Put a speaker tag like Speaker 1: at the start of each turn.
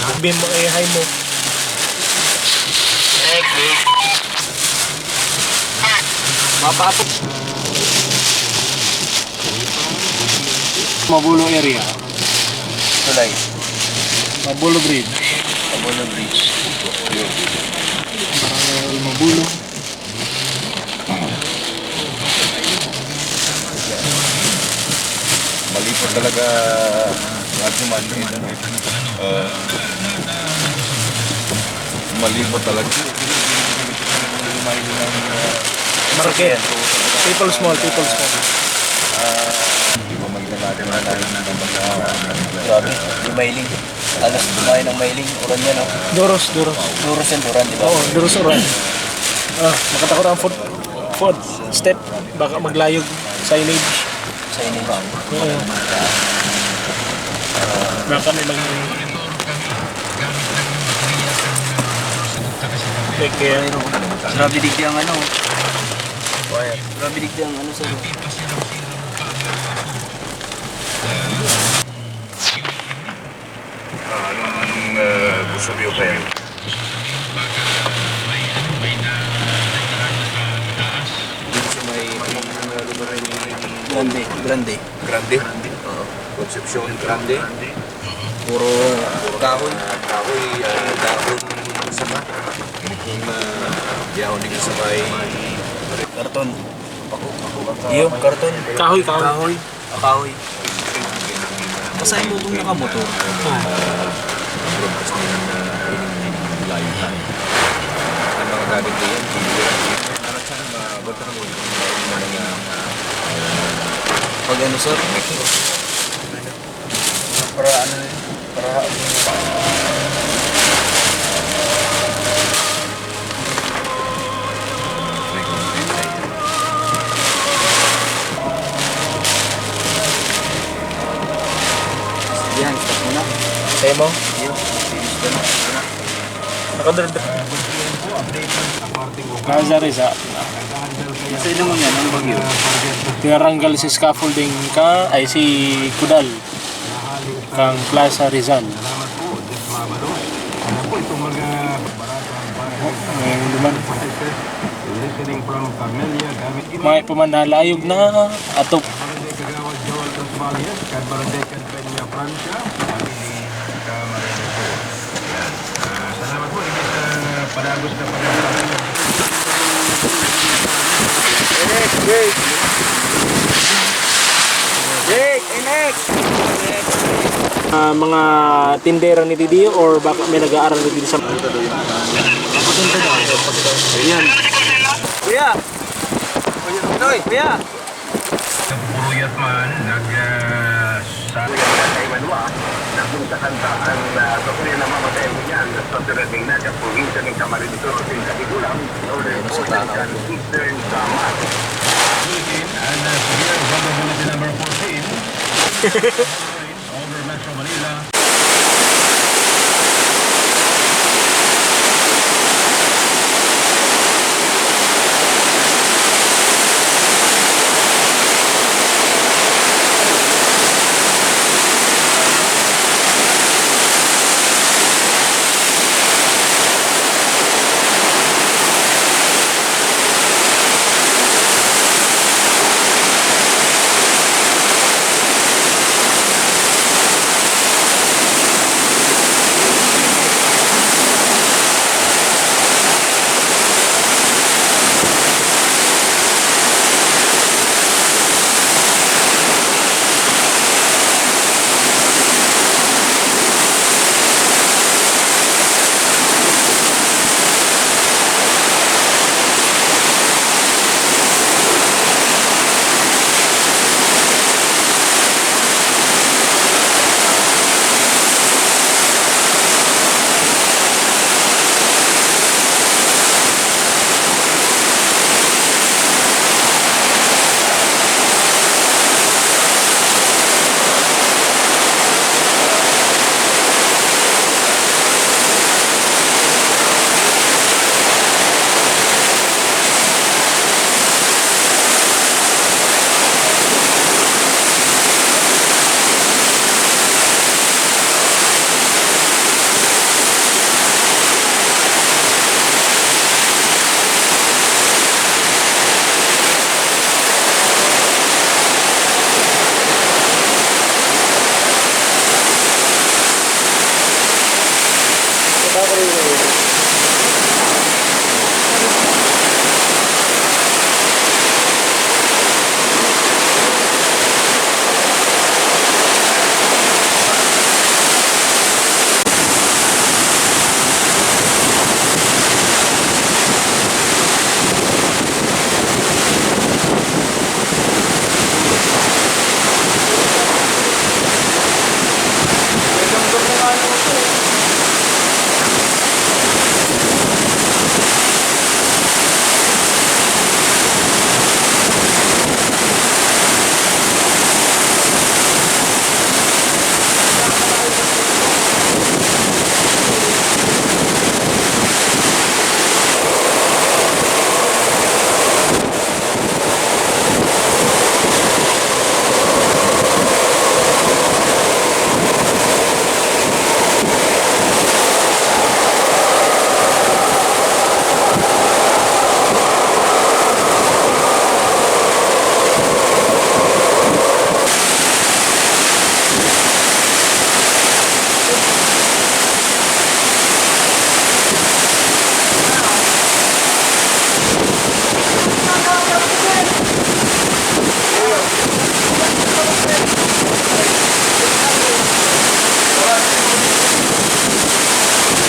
Speaker 1: Sabihin mo, hi mo. Mapapok. Mabulo area.
Speaker 2: Tulay.
Speaker 1: Mabulo Bridge.
Speaker 2: Mabulo Bridge.
Speaker 1: Mabulo.
Speaker 2: Mali po talaga mali po talaga.
Speaker 1: Market. People small.
Speaker 2: Hindi mo magdamagin na tayo ng
Speaker 3: Grabe, yung mailing. Alas kumain ng mailing. Uran yan, no?
Speaker 1: Duros.
Speaker 3: Duros and Duran, di ba?
Speaker 1: Oo, duros oran. Makatakot ang food step. Baka maglayog signage.
Speaker 3: Sa inyo.
Speaker 1: Oo. Baka may kaya
Speaker 3: Grabe digdi ang ano. Grabe digdi ang ano sa'yo.
Speaker 2: Anong gusto niyo pa yan? Dito sa may lugar
Speaker 3: Grande.
Speaker 2: Grande? Oo. Concepcion Grande?
Speaker 3: Puro kahoy.
Speaker 2: Kahoy, dahon saka. Kung diyaw din sa may
Speaker 3: Karton. Iyo, karton.
Speaker 1: kahoy.
Speaker 3: Kahoy. Basahin mo itong nakamotor.
Speaker 2: broadcast nila na layo tayo. Ang mga gamit na yan, para sa mabata mo yung mga
Speaker 3: Pag ano, sir? Para ano yun? Para yan, stop mo na.
Speaker 1: Sa'yo mo?
Speaker 3: Iyo, finish ka na.
Speaker 1: Nakadrd. Kazariza.
Speaker 3: Sa ino mo yan, ang bagyo.
Speaker 1: Tinaranggal si scaffolding ka, ay si Kudal. Kang Plaza Rizal. Ngayon naman. May pamanalayog na atop. Mga tindera ni Didi or baka may nag-aaral ni Didi sa
Speaker 3: Ayan. Kuya! Noy, kuya!
Speaker 2: Puruyat man, sa kung sa kanta ang patuloy na mamatay mo yan sa tirating na sa probinsya ng Camarines Sur sa Katigulang o sa Eastern Samar. And severe vulnerability number 14